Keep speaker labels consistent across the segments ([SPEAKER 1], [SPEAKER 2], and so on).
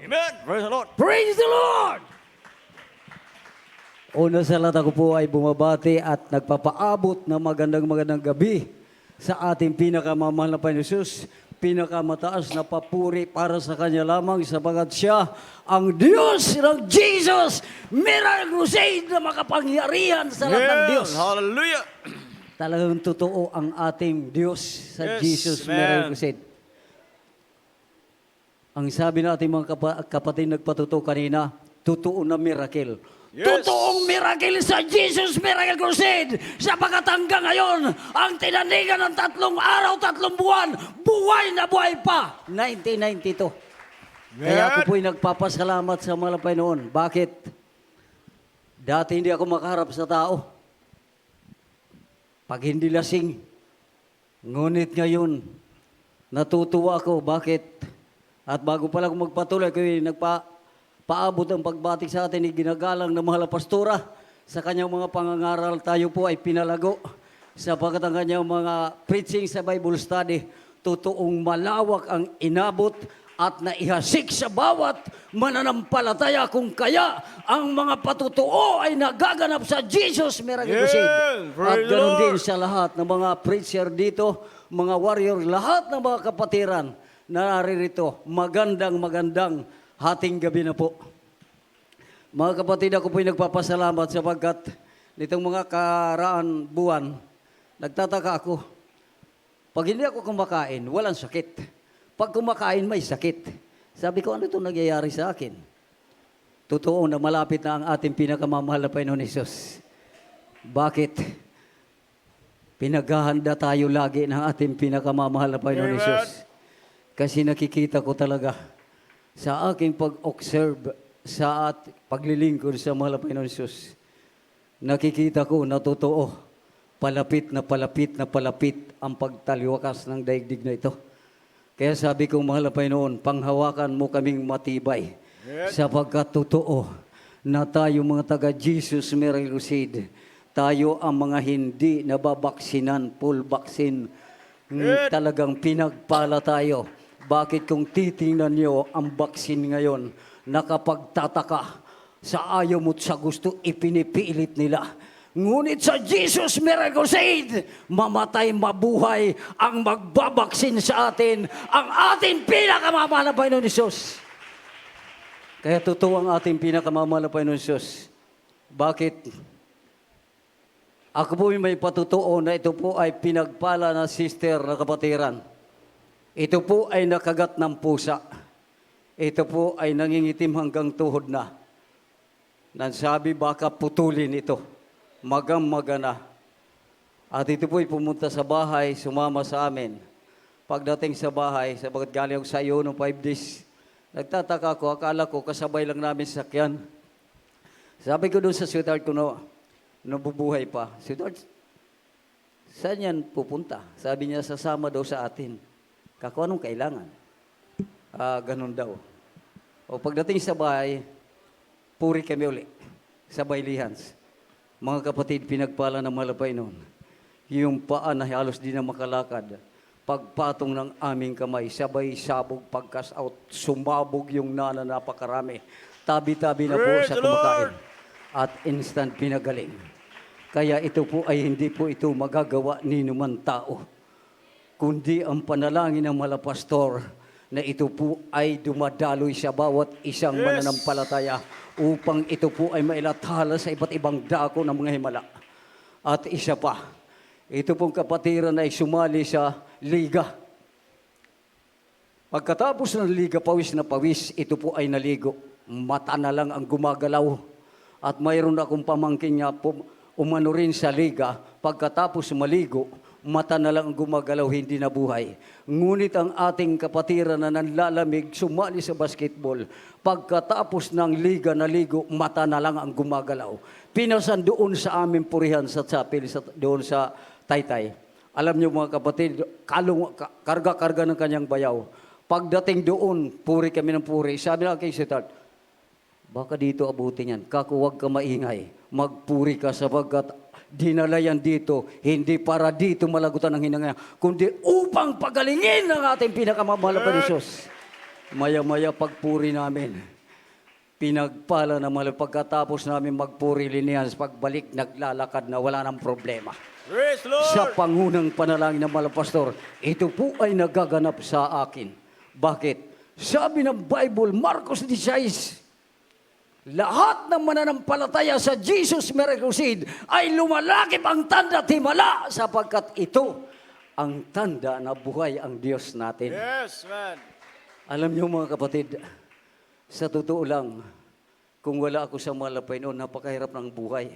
[SPEAKER 1] Amen. Praise the Lord.
[SPEAKER 2] Praise the Lord! Una sa lahat ako po ay bumabati at nagpapaabot ng magandang gabi sa ating pinakamamahal na Panginoon Jesus, pinakamataas na papuri para sa Kanya lamang sapagat Siya ang Diyos ng Jesus, Miracle Crusade na makapangyarihan sa lahat ng Diyos.
[SPEAKER 1] Hallelujah.
[SPEAKER 2] Talagang totoo ang ating Diyos sa
[SPEAKER 1] Yes,
[SPEAKER 2] Jesus,
[SPEAKER 1] man.
[SPEAKER 2] Miracle Crusade. Ang sabi natin mga kapatid nagpatuto kanina, totoo na miracle.
[SPEAKER 1] Yes.
[SPEAKER 2] Totoong miracle sa Jesus Miracle Crusade. Sapagat hanggang ngayon, ang tinanigan ng 3 araw, 3 buwan, buhay na buhay pa. 1992. Kaya ako po'y nagpapasalamat sa malapay noon. Bakit? Dati hindi ako makaharap sa tao. Pag hindi lasing. Ngunit ngayon, natutuwa ako. Bakit? At bago pala ako magpatuloy, kayo paabot ang pagbatik sa atin ni ginagalang na mahal na pastora. Sa kanyang mga pangangaral tayo po ay pinalago. Sapagkat ang kanyang mga preaching sa Bible study, totoong malawak ang inabot at naihasik sa bawat mananampalataya kung kaya ang mga patutuo ay nagaganap sa Jesus Miracle Crusade. At
[SPEAKER 1] Praise the
[SPEAKER 2] ganoon din
[SPEAKER 1] Lord.
[SPEAKER 2] sa lahat ng mga preacher dito, mga warrior, lahat ng mga kapatiran na naririto. Magandang hating gabi na po. Mga kapatid, ako po'y nagpapasalamat sapagkat nitong mga karaan buwan, nagtataka ako. Pag hindi ako kumakain, walang sakit. Pag kumakain, may sakit. Sabi ko, ano itong nagyayari sa akin? Totoo na malapit na ang ating pinakamamahal na Panginoon Hesus. Bakit? Pinaghahanda tayo lagi ng ating pinakamamahal na Panginoon
[SPEAKER 1] Amen.
[SPEAKER 2] Hesus. Kasi nakikita ko talaga sa aking pag-observe sa paglilingkod sa mahal na Panginoon Hesus, nakikita ko na totoo, palapit ang pagtaliwakas ng daigdig na ito. Kaya sabi ko, mahal na Panginoon, panghawakan mo kaming matibay, sapagkat totoo na tayo mga taga-Jesus Miracle Crusade, tayo ang mga hindi nababaksinan, full vaccine, talagang pinagpala tayo. Bakit kung titingnan niyo ang baksin ngayon, nakapagtataka sa ayaw mo't sa gusto, ipinipilit nila. Ngunit sa Jesus Miracle Crusade, mamatay, mabuhay, ang magbabaksin sa atin, ang ating pinakamamahal na Panginoon Hesus. Kaya totoo ang ating pinakamamahal na Panginoon Hesus. Bakit? Ako po may patutuo na ito po ay pinagpala na sister na kapatiran. Ito po ay nakagat ng pusa. Ito po ay nangingitim hanggang tuhod na. Nansabi baka putulin ito. Magana. At ito po ay pumunta sa bahay, sumama sa amin. Pagdating sa bahay, sabagat galing ako sa iyo noong 5 days, nagtataka ko, akala ko kasabay lang namin sa sakyan. Sabi ko doon sa sweetheart ko nabubuhay pa. Sweetheart, saan yan pupunta? Sabi niya, sasama daw sa atin. Kako, anong kailangan? Ganun daw. O pagdating sa bahay, puri kami uli sa bailihans. Mga kapatid, pinagpala ng malapay noon. Yung paa na halos di na makalakad. Pagpatong ng aming kamay, sabay sabog pagkas out, sumabog yung nana napakarami. Tabi-tabi na po
[SPEAKER 1] Praise
[SPEAKER 2] sa
[SPEAKER 1] the Lord.
[SPEAKER 2] kumakain. At instant pinagaling. Kaya ito po ay hindi po ito magagawa ni naman tao, kundi ang panalangin ng malapastor na ito po ay dumadaloy sa bawat isang mananampalataya upang ito po ay mailathala sa iba't ibang dako ng mga himala. At isa pa, ito pong kapatiran ay sumali sa liga. Pagkatapos ng liga, pawis na pawis, ito po ay naligo. Mata na lang ang gumagalaw. At mayroon akong pamangkin niya umano rin sa liga, pagkatapos maligo, mata na lang ang gumagalaw, hindi na buhay. Ngunit ang ating kapatiran na nanlalamig, sumali sa basketball, pagkatapos ng liga na ligo, mata na lang ang gumagalaw. Pinasan doon sa aming purihan sa chapel, doon sa Taytay. Alam niyo mga kapatid, karga-karga ng kanyang bayaw. Pagdating doon, puri kami ng puri. Sabi na kay Sitat, baka dito abutin yan. Kako, huwag ka maingay. Magpuri ka sapagkat dinala yan dito, hindi para dito malagutan ng hinangaya, kundi upang pagalingin ang ating pinakamamahal na Diyos. Maya-maya pagpuri namin, pinagpala na mahal pagkatapos namin magpuri linihan, pagbalik naglalakad na wala ng problema.
[SPEAKER 1] Praise Lord!
[SPEAKER 2] Sa pangunang panalangin ng mga pastor, ito po ay nagaganap sa akin. Bakit? Sabi ng Bible, Marcos 16, lahat ng mananampalataya sa Jesus Miracle Seed ay lumalakip ang tanda at himala sapagkat ito ang tanda na buhay ang Diyos natin.
[SPEAKER 1] Yes, man.
[SPEAKER 2] Alam niyo mga kapatid, sa totoo lang, kung wala ako sa malapay noon, napakahirap ng buhay.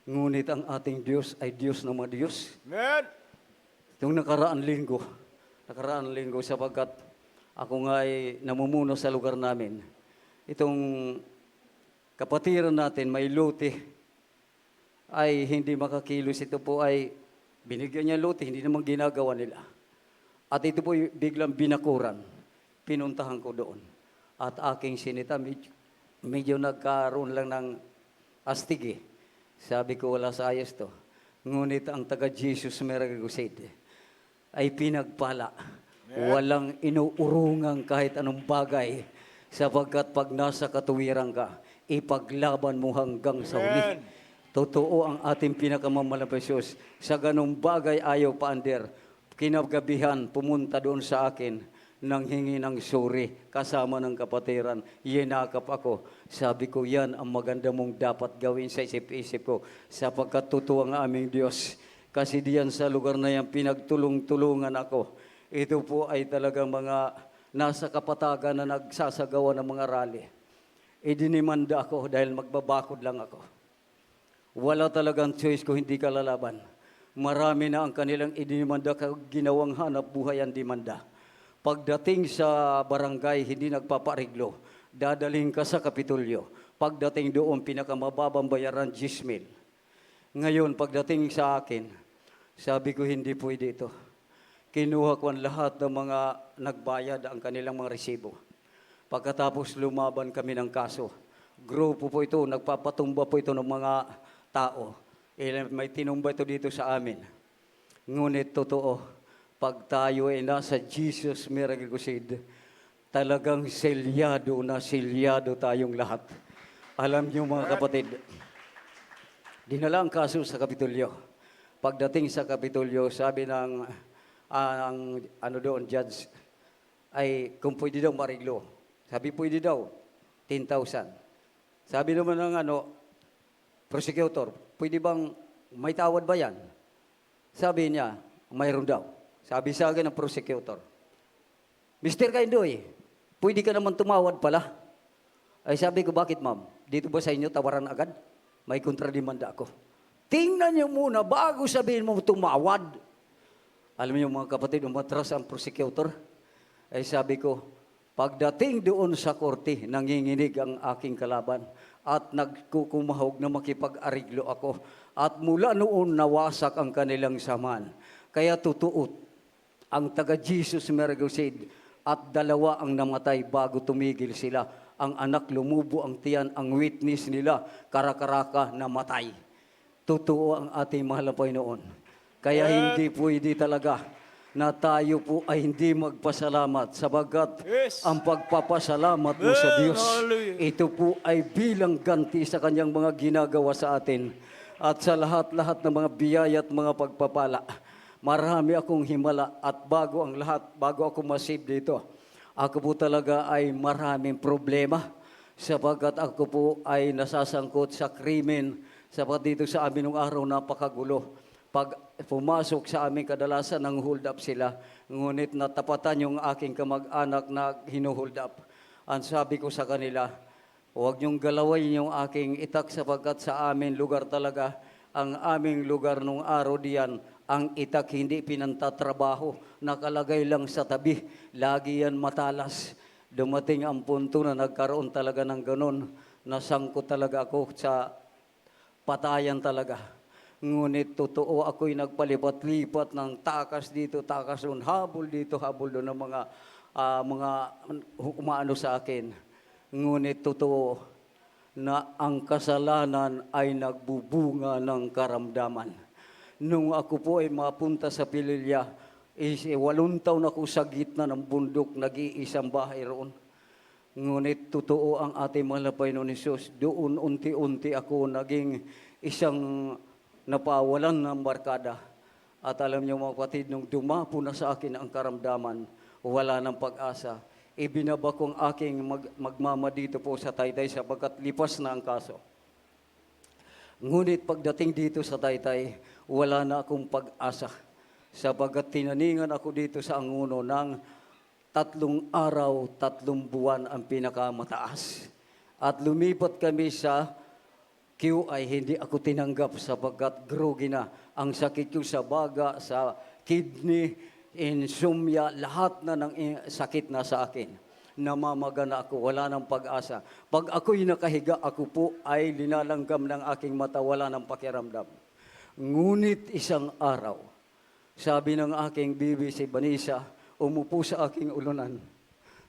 [SPEAKER 2] Ngunit ang ating Diyos ay Diyos ng mga Diyos.
[SPEAKER 1] Amen.
[SPEAKER 2] Yung nakaraan linggo sapagkat ako nga ay namumuno sa lugar namin. Itong kapatiran natin, may lote, ay hindi makakilos. Ito po ay binigyan niya lote, hindi naman ginagawa nila. At ito po biglang binakuran. Pinuntahan ko doon. At aking sinita, medyo nagkaroon lang ng astig eh. Sabi ko, wala sa ayos to. Ngunit ang taga-Jesus Miracle Crusade ay pinagpala. Walang inuurungang kahit anong bagay sapagkat pag nasa katuwiran ka, ipaglaban mo hanggang sa huli. Totoo ang ating pinakamamalapasyos. Sa ganong bagay ayaw paander. Kinagabihan, pumunta doon sa akin nang hingi ng suri kasama ng kapatiran. Yenakap ako. Sabi ko, yan ang maganda mong dapat gawin sa isip-isip ko sapagkat totoo ang aming Diyos. Kasi diyan sa lugar na yan, pinagtulong-tulungan ako. Ito po ay talagang mga nasa kapatagan na nagsasagawa ng mga rally. Idinimanda ako dahil magbabakod lang ako. Wala talagang choice ko, hindi ka lalaban. Marami na ang kanilang idinimanda, ginawang hanap buhay ang demanda. Pagdating sa barangay, hindi nagpapariglo. Dadaling ka sa Kapitolyo. Pagdating doon, pinakamababang bayaran, 10,000. Ngayon, pagdating sa akin, sabi ko, hindi pwede ito. Kinuha ko ang lahat ng mga nagbayad ang kanilang mga resibo. Pagkatapos lumaban kami ng kaso. Grupo po ito, nagpapatumba po ito ng mga tao. May tinumba ito dito sa amin. Ngunit totoo, pag tayo ay nasa Jesus Miracle Crusade, talagang selyado tayong lahat. Alam niyo mga kapatid, dinala ang kaso sa Kapitolyo. Pagdating sa Kapitolyo, sabi ng judge, ay kung pwede daw mariglo. Sabi pwede daw, 10,000. Sabi naman ng prosecutor, pwede bang may tawad ba yan? Sabi niya, mayroon daw. Sabi sa akin ng prosecutor, Mr. Kaindoy, pwede ka naman tumawad pala. Ay sabi ko, bakit ma'am? Dito ba sa inyo tawaran agad? May kontradimanda ako. Tingnan niyo muna bago sabihin mo tumawad. Alam niyo mga kapatid, umatras ang prosecutor. Ay sabi ko, pagdating doon sa korte, nanginginig ang aking kalaban at nagkukumahog na makipag-ariglo ako. At mula noon nawasak ang kanilang saman. Kaya totoo, ang taga-Jesus Miracle Seed at 2 ang namatay bago tumigil sila. Ang anak lumubo ang tiyan, ang witness nila, karakaraka namatay. Totoo ang ating mahal na Panginoon. Kaya hindi pwede talaga na tayo po ay hindi magpasalamat sabagat ang pagpapasalamat mo sa Diyos, ito po ay bilang ganti sa kanyang mga ginagawa sa atin at sa lahat-lahat ng mga biyaya at mga pagpapala. Marami akong himala at bago ako masave dito, ako po talaga ay maraming problema sapagkat ako po ay nasasangkot sa krimen sapagkat dito sa amin nung araw napakagulo. Pag pumasok sa amin kadalasan nang hold up sila, ngunit natapatan yung aking kamag-anak na hinuhold up. Ang sabi ko sa kanila, huwag niyong galawin yung aking itak sapagkat sa amin lugar talaga, ang aming lugar nung araw diyan, ang itak hindi pinantatrabaho, nakalagay lang sa tabi, lagi yan matalas. Dumating ang punto na nagkaroon talaga ng ganun, nasangkot talaga ako sa patayan talaga. Ngunit totoo ako'y nagpalipat-lipat ng takas dito, takas doon, habol dito, habol doon ng mga umaano sa akin. Ngunit totoo na ang kasalanan ay nagbubunga ng karamdaman. Nung ako po ay mapunta sa Pililya, 8 taon ako sa gitna ng bundok, nag-iisang bahay roon. Ngunit totoo ang ating mahal na Panginoon Hesus. Doon unti-unti ako naging isang napawalan ng barkada. At alam niyo mga kapatid, nung dumapo na sa akin ang karamdaman, wala ng pag-asa. Ibinaba ko ang aking magmama dito po sa Taytay sapagkat lipas na ang kaso. Ngunit pagdating dito sa Taytay, wala na akong pag-asa. Sapagkat tinaningan ako dito sa anguno ng 3 araw, 3 buwan ang pinakamataas. At lumipat kami sa QI, hindi ako tinanggap sapagkat groggy na. Ang sakit ko sa baga, sa kidney, insomnia, lahat na ng sakit na sa akin. Namamaga na ako, wala ng pag-asa. Pag ako'y nakahiga, ako po ay linalanggam ng aking mata, wala ng pakiramdam. Ngunit isang araw, sabi ng aking bibi si Vanessa, umupo sa aking ulunan.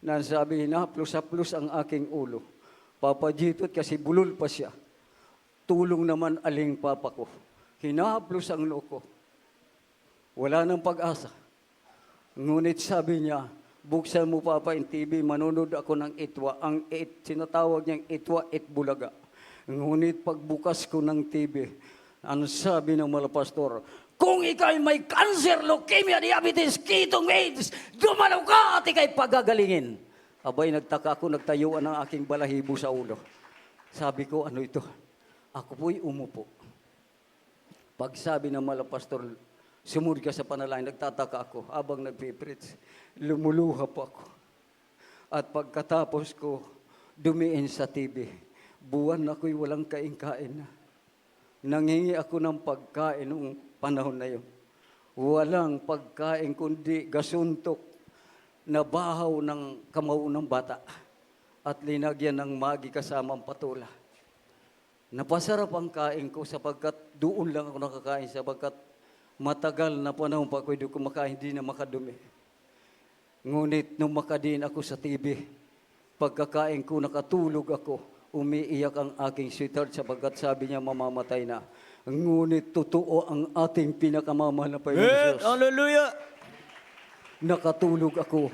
[SPEAKER 2] Nasabi, naplos-aplos ang aking ulo. Papajitot kasi bulol pa siya. Tulong naman aling papa ko. Hinahaplos ang noo ko. Wala ng pag-asa. Ngunit sabi niya, buksan mo papa yung TV, manonood ako ng Itwa. Ang sinatawag niyang Itwa, Itbulaga. Ngunit pagbukas ko ng TV, ano sabi ng mga pastor, kung ikay may cancer, leukemia, diabetes, ketong AIDS, dumalaw ka at ikay pagagalingin. Abay, nagtaka ako, nagtayuan ang aking balahibo sa ulo. Sabi ko, ano ito? Ako po'y umupo. Pag sabi ng mga pastor, sumunod ka sa panalangin, nagtataka ako. Habang nagpipreach, lumuluha po ako. At pagkatapos ko, dumiin sa TV. Buwan ako'y walang kain-kain na. Nanghingi ako ng pagkain noong panahon na yun. Walang pagkain kundi gasuntok na bahaw ng kamao ng bata at linagyan ng magi kasamang patula. Napasarap ang kain ko sapagkat doon lang ako nakakain sapagkat matagal na panahon pa ako doon kumakain, hindi na makadumi. Ngunit nung makadiin ako sa TV, pagkakain ko, nakatulog ako, umiiyak ang aking sweetheart sapagkat sabi niya mamamatay na. Ngunit totoo ang ating pinakamamahal na Panginoon Diyos.
[SPEAKER 1] Hallelujah!
[SPEAKER 2] Nakatulog ako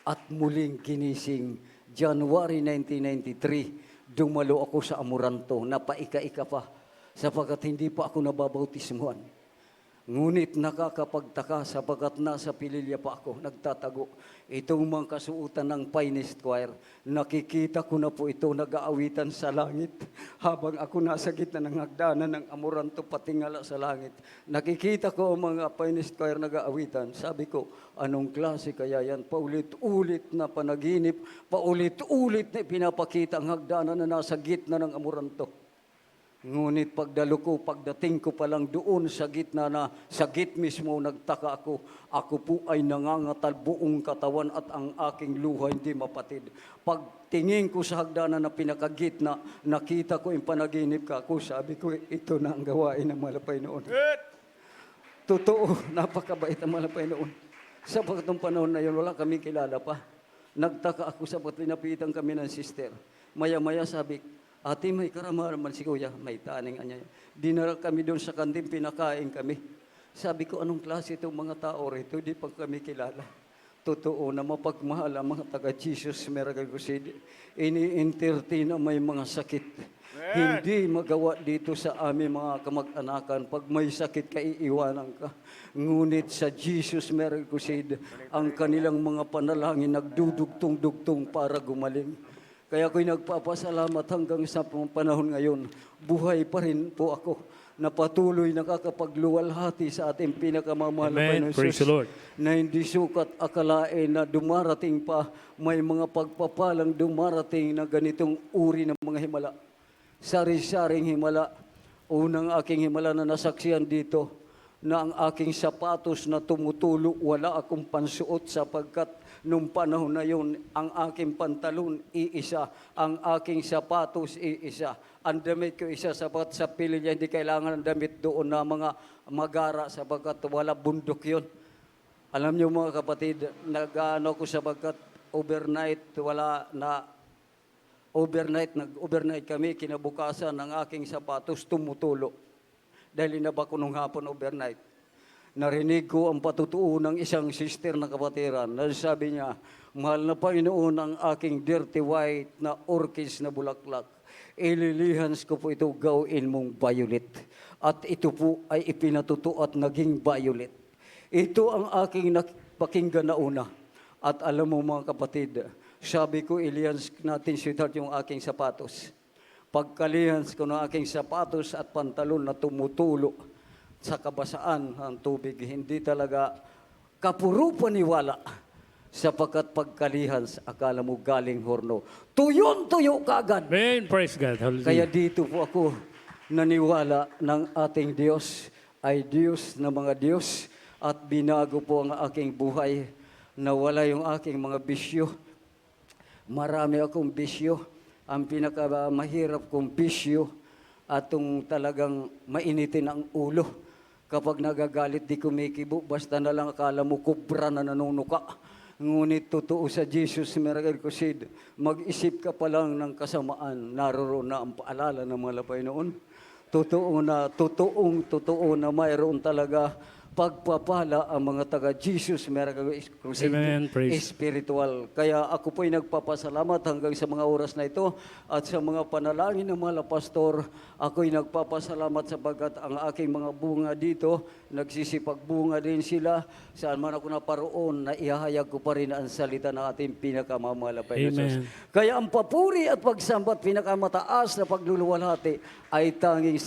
[SPEAKER 2] at muling ginising. January 1993, dumalo ako sa Amoranto, napaika-ika pa, sapagkat hindi pa ako nababautismuhan. Ngunit nakakapagtaka sapagkat nasa Pililya pa ako, nagtatago. Itong mga kasuutan ng Finest Choir, nakikita ko na po ito nag-aawitan sa langit. Habang ako nasa gitna ng hagdanan ng Amoranto, patingala sa langit. Nakikita ko ang mga Finest Choir nag-aawitan. Sabi ko, anong klase kaya yan? Paulit-ulit na panaginip, paulit-ulit na pinapakita ang hagdanan na nasa gitna ng Amoranto. Ngunit pagdating ko pa lang doon sa gitna na, sa git mismo, nagtaka ako. Ako po ay nangangatal buong katawan at ang aking luha hindi mapatid. Pagtingin ko sa hagdanan na pinakagitna, nakita ko yung panaginip ka ako. Sabi ko, ito na ang gawain ng malapay noon. Totoo, napakabait ang malapay noon. Sa pagkatong panahon na yun, wala kami kilala pa. Nagtaka ako sa patinapitan kami ng sister. Maya-maya sabi, ate, may karama naman si kuya, may taning anya. Dinara kami doon sa kantin, pinakain kami. Sabi ko, anong klase itong mga tao rito? Di pa kami kilala. Totoo na mapagmahal ang mga taga-Jesus Miracle Crusade. Ini-entertain na may mga sakit. Hindi magawa dito sa aming mga kamag-anakan. Pag may sakit ka, iiwanan ka. Ngunit sa Jesus Miracle Crusade, ang kanilang mga panalangin nagdudugtong-dugtong para gumaling. Kaya ako'y nagpapasalamat hanggang sa panahon ngayon. Buhay pa rin po ako na patuloy nakakapagluwalhati sa ating pinakamamahal na Panginoon
[SPEAKER 1] Praise the Lord.
[SPEAKER 2] na hindi sukat akalain na dumarating pa, may mga pagpapalang dumarating na ganitong uri ng mga himala. Sari-saring himala. Unang aking himala na nasaksiyan dito, na ang aking sapatos na tumutulo, wala akong pansuot sapagkat nung panahon na yun, ang aking pantalon, iisa. Ang aking sapatos, iisa. Ang damit ko, isa. Sapagat sa Pililya, hindi kailangan ng damit doon na mga magara sapagkat wala bundok yun. Alam niyo mga kapatid, nag-ano ko sapagkat overnight, nag-overnight kami, kinabukasan ng aking sapatos tumutulo. Dahil inaba ko nung hapon overnight. narinig ko ang patutuo ng isang sister na kapatiran na sabi niya, mahal na Panginoon ang aking dirty white na orchids na bulaklak. Ililihans ko po ito gawin mong violet. At ito po ay ipinatuto at naging violet. Ito ang aking pakinggan na una. At alam mo mga kapatid, sabi ko, ilihans natin sweetheart yung aking sapatos. Pagkalihans ko ng aking sapatos at pantalon na tumutulo sa kabasaan ng tubig, hindi talaga kapuro paniwala. Sapagkat pagkalihans, akala mo galing horno. Tuyon-tuyo kagad.
[SPEAKER 1] Amen. Praise God. Hallelujah.
[SPEAKER 2] Kaya dito po ako naniwala ng ating Diyos ay Diyos na mga Diyos at binago po ang aking buhay. Nawala yung aking mga bisyo. Marami akong bisyo. Ang pinakamahirap kong bisyo at yung talagang mainitin ang ulo. Kapag nagagalit, di kumikibo. Basta na lang akala mo kubra na nanunuka. Ngunit totoo sa Jesus, Miracle Crusade, mag-isip ka pa lang ng kasamaan, naroon na ang paalala ng mga Panginoon. Totoo na mayroon talaga pagpapala ang mga taga-Jesus Miracle Crusade
[SPEAKER 1] Amen. Praise.
[SPEAKER 2] spiritual. Kaya ako po'y nagpapasalamat hanggang sa mga oras na ito at sa mga panalangin ng mga pastor, ako'y nagpapasalamat sapagkat ang aking mga bunga dito, nagsisipagbunga din sila. Saan man ako naparoon, na ihahayag ko pa rin ang salita ng ating pinakamamahal na Jesus. Kaya ang papuri at pagsambat pinakamataas na pagluluwalhati ay tanging